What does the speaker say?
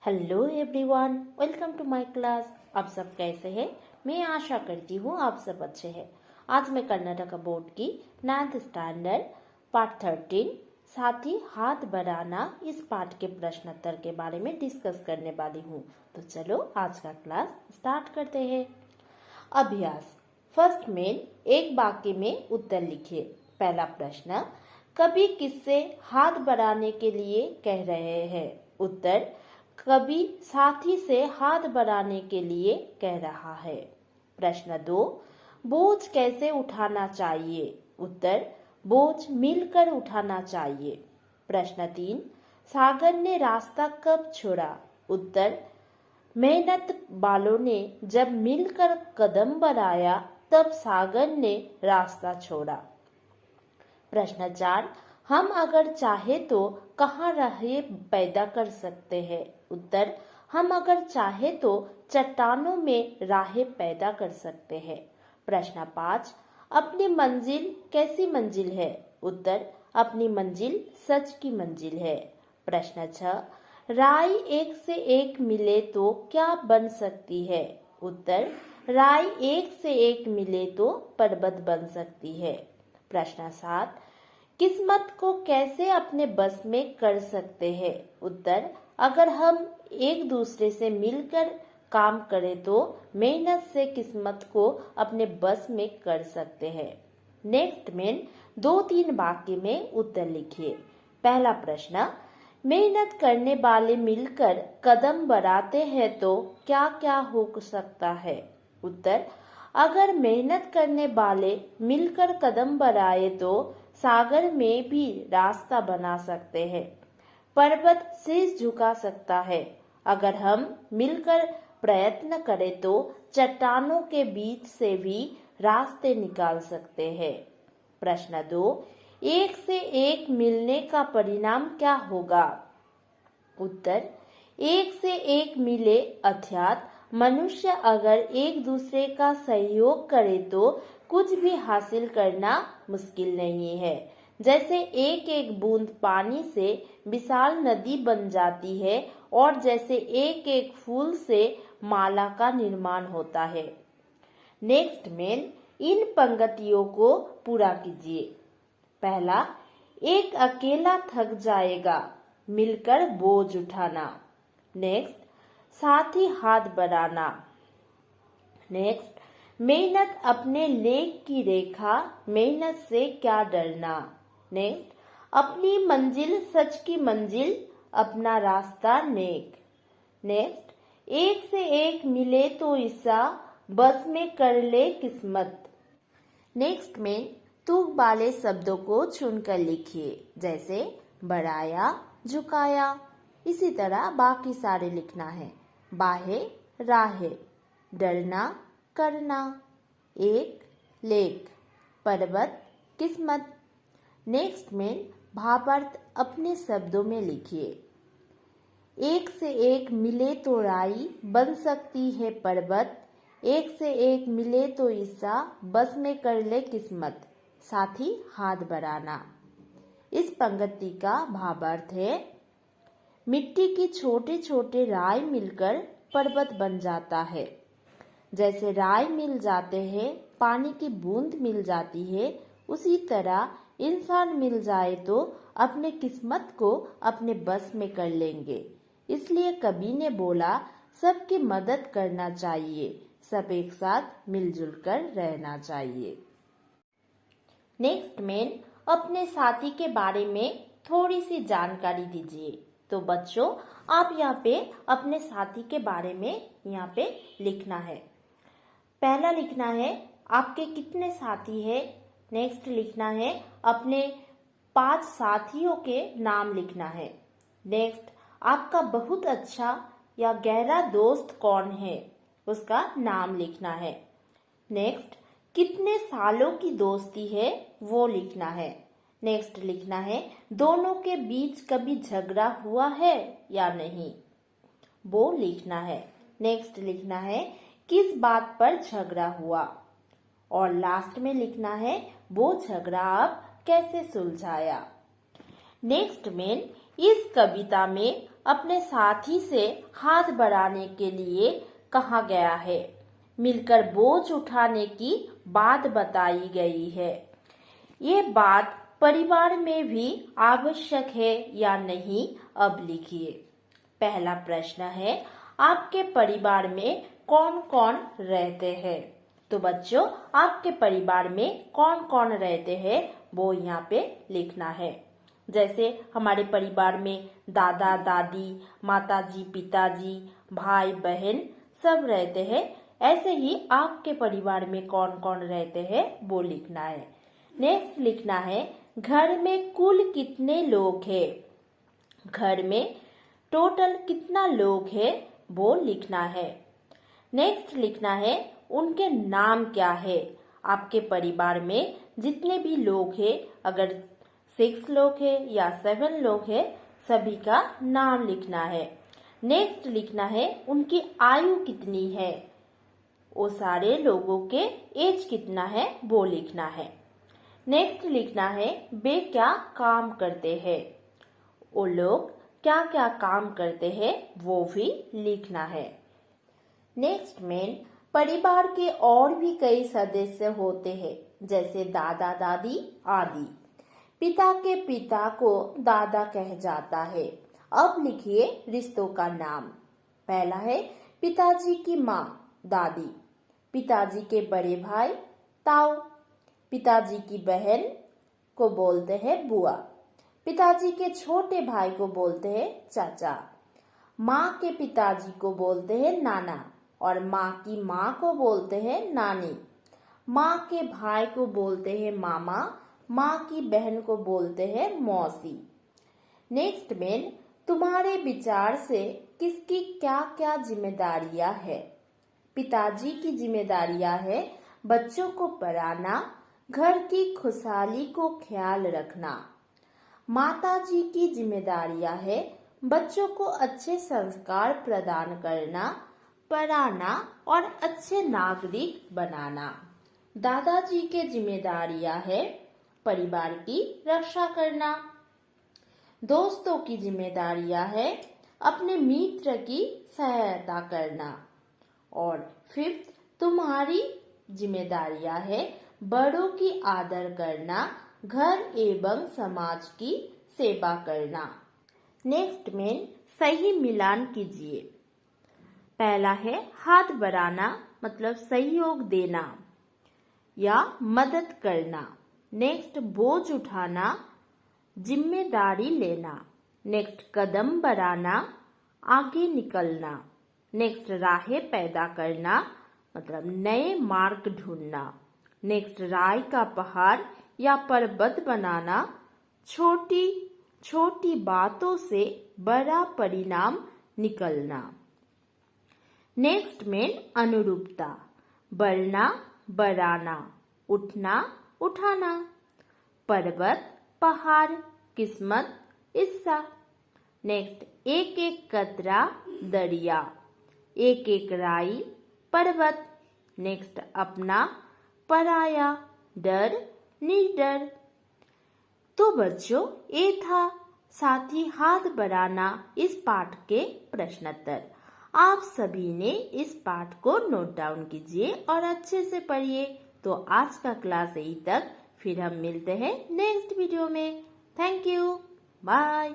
Hello everyone, welcome to my class. आप सब कैसे हैं? मैं आशा करती हूँ आप सब अच्छे हैं। आज मैं कर्नाटका बोर्ड की 9th स्टैंडर्ड पार्ट 13 साथ ही हाथ बढ़ाना इस पाठ के प्रश्नोत्तर के बारे में डिस्कस करने वाली हूँ। तो चलो आज का क्लास स्टार्ट करते हैं। अभ्यास फर्स्ट मेन, एक वाक्य में उत्तर लिखिए। पहला प्रश्न, कभी किससे हाथ बढ़ाने के लिए कह रहे हैं? उत्तर, कभी साथी से हाथ बढ़ाने के लिए कह रहा है। प्रश्न 2, बोझ कैसे उठाना चाहिए? उत्तर, बोझ मिलकर उठाना चाहिए। प्रश्न 3, सागर ने रास्ता कब छोड़ा? उत्तर, मेहनत वालों ने जब मिलकर कदम बढ़ाया तब सागर ने रास्ता छोड़ा। प्रश्न 4, हम अगर चाहे तो कहाँ राहें पैदा कर सकते हैं? उत्तर, हम अगर चाहे तो चट्टानों में राहें पैदा कर सकते हैं। प्रश्न 5, अपनी मंजिल कैसी मंजिल है? उत्तर, अपनी मंजिल सच की मंजिल है। प्रश्न 6, राय एक से एक मिले तो क्या बन सकती है? उत्तर, राय एक से एक मिले तो पर्वत बन सकती है। प्रश्न 7, किस्मत को कैसे अपने बस में कर सकते हैं? उत्तर, अगर हम एक दूसरे से मिलकर काम करें तो मेहनत से किस्मत को अपने बस में कर सकते हैं। नेक्स्ट में 2-3 वाक्य में उत्तर लिखिए। पहला प्रश्न, मेहनत करने वाले मिलकर कदम बढ़ाते हैं तो क्या क्या हो सकता है? उत्तर, अगर मेहनत करने वाले मिलकर कदम बढ़ाए तो सागर में भी रास्ता बना सकते हैं। पर्वत शीश झुका सकता है। अगर हम मिलकर प्रयत्न करें तो चट्टानों के बीच से भी रास्ते निकाल सकते हैं। प्रश्न 2, एक से एक मिलने का परिणाम क्या होगा? उत्तर, एक से एक मिले अर्थात मनुष्य अगर एक दूसरे का सहयोग करे तो कुछ भी हासिल करना मुश्किल नहीं है। जैसे एक एक बूंद पानी से विशाल नदी बन जाती है और जैसे एक एक फूल से माला का निर्माण होता है। नेक्स्ट में इन पंक्तियों को पूरा कीजिए। पहला, एक अकेला थक जाएगा, मिलकर बोझ उठाना। नेक्स्ट, साथी हाथ बढ़ाना। नेक्स्ट, मेहनत अपने लेख की रेखा, मेहनत से क्या डरना। नेक्स्ट, अपनी मंजिल सच की मंजिल, अपना रास्ता नेक। नेक्स्ट, एक से एक मिले तो ईसा, बस में कर ले किस्मत। नेक्स्ट में तुक वाले शब्दों को चुनकर लिखिए, जैसे बढ़ाया, झुकाया। इसी तरह बाकी सारे लिखना है। बाहे, राहे, डरना, करना, एक, लेख, पर्वत, किस्मत। नेक्स्ट में भावार्थ अपने शब्दों में लिखिए। एक से एक मिले तो राई, बन सकती है पर्वत। एक से एक मिले तो ईसा, बस में कर ले किस्मत। साथी हाथ बढ़ाना। इस पंक्ति का भावार्थ है, मिट्टी की छोटे छोटे राय मिलकर पर्वत बन जाता है। जैसे राय मिल जाते हैं, पानी की बूंद मिल जाती है, उसी तरह इंसान मिल जाए तो अपने किस्मत को अपने बस में कर लेंगे। इसलिए कवि ने बोला, सबकी मदद करना चाहिए, सब एक साथ मिलजुल कर रहना चाहिए। नेक्स्ट में अपने साथी के बारे में थोड़ी सी जानकारी दीजिए। तो बच्चों, आप यहाँ पे अपने साथी के बारे में यहाँ पे लिखना है। पहला लिखना है आपके कितने साथी हैं। नेक्स्ट लिखना है अपने 5 साथियों के नाम लिखना है। नेक्स्ट, आपका बहुत अच्छा या गहरा दोस्त कौन है, उसका नाम लिखना है। नेक्स्ट, कितने सालों की दोस्ती है वो लिखना है। नेक्स्ट लिखना है दोनों के बीच कभी झगड़ा हुआ है या नहीं, वो लिखना है। नेक्स्ट लिखना है किस बात पर झगड़ा हुआ, और लास्ट में लिखना है वो झगड़ा आप कैसे सुलझाया। नेक्स्ट में इस कविता में अपने साथी से हाथ बढ़ाने के लिए कहा गया है। मिलकर बोझ उठाने की बात बताई गई है। ये बात परिवार में भी आवश्यक है या नहीं, अब लिखिए। पहला प्रश्न है, आपके परिवार में कौन कौन रहते हैं? तो बच्चों, आपके परिवार में कौन कौन रहते हैं वो यहाँ पे लिखना है। जैसे हमारे परिवार में दादा दादी, माताजी पिताजी, भाई बहन सब रहते हैं, ऐसे ही आपके परिवार में कौन कौन रहते हैं वो लिखना है। नेक्स्ट लिखना है, घर में कुल कितने लोग हैं? घर में टोटल कितना लोग हैं वो लिखना है। नेक्स्ट लिखना है, उनके नाम क्या है? आपके परिवार में जितने भी लोग हैं, अगर 6 लोग हैं या 7 लोग हैं, सभी का नाम लिखना है। नेक्स्ट लिखना है, उनकी आयु कितनी है? वो सारे लोगों के एज कितना है वो लिखना है। नेक्स्ट लिखना है, वे क्या काम करते हैं? वो लोग क्या क्या काम करते हैं वो भी लिखना है। नेक्स्ट में परिवार के और भी कई सदस्य होते हैं, जैसे दादा दादी आदि। पिता के पिता को दादा कह जाता है। अब लिखिए रिश्तों का नाम। पहला है पिताजी की माँ दादी, पिताजी के बड़े भाई ताऊ, पिताजी की बहन को बोलते हैं बुआ, पिताजी के छोटे भाई को बोलते हैं चाचा, माँ के पिताजी को बोलते हैं नाना और माँ की माँ को बोलते हैं नानी, माँ के भाई को बोलते हैं मामा, माँ की बहन को बोलते हैं मौसी। नेक्स्ट में तुम्हारे विचार से किसकी क्या क्या जिम्मेदारियां है? पिताजी की जिम्मेदारियां है बच्चों को पढ़ाना, घर की खुशहाली को ख्याल रखना। माताजी की जिम्मेदारियां है बच्चों को अच्छे संस्कार प्रदान करना, पढ़ाना और अच्छे नागरिक बनाना। दादाजी के जिम्मेदारियां है परिवार की रक्षा करना। दोस्तों की जिम्मेदारियां है अपने मित्र की सहायता करना। और फिफ्थ, तुम्हारी जिम्मेदारियां है बड़ों की आदर करना, घर एवं समाज की सेवा करना। नेक्स्ट में सही मिलान कीजिए। पहला है हाथ बढ़ाना, मतलब सहयोग देना या मदद करना। नेक्स्ट बोझ उठाना, जिम्मेदारी लेना। नेक्स्ट कदम बढ़ाना, आगे निकलना। नेक्स्ट राहें पैदा करना, मतलब नए मार्ग ढूंढना। नेक्स्ट राय का पहाड़ या पर्वत बनाना, छोटी छोटी बातों से बड़ा परिणाम निकलना। नेक्स्ट में अनुरूपता, बढ़ना बढ़ाना, उठना उठाना, पर्वत पहाड़, किस्मत हिस्सा। नेक्स्ट एक एक कतरा दरिया, एक एक राई पर्वत। नेक्स्ट अपना पराया, डर निडर। तो बच्चों, ये था साथी हाथ बढ़ाना इस पाठ के प्रश्नोत्तर। आप सभी ने इस पाठ को नोट डाउन कीजिए और अच्छे से पढ़िए। तो आज का क्लास यहीं तक, फिर हम मिलते हैं नेक्स्ट वीडियो में। Thank you, bye.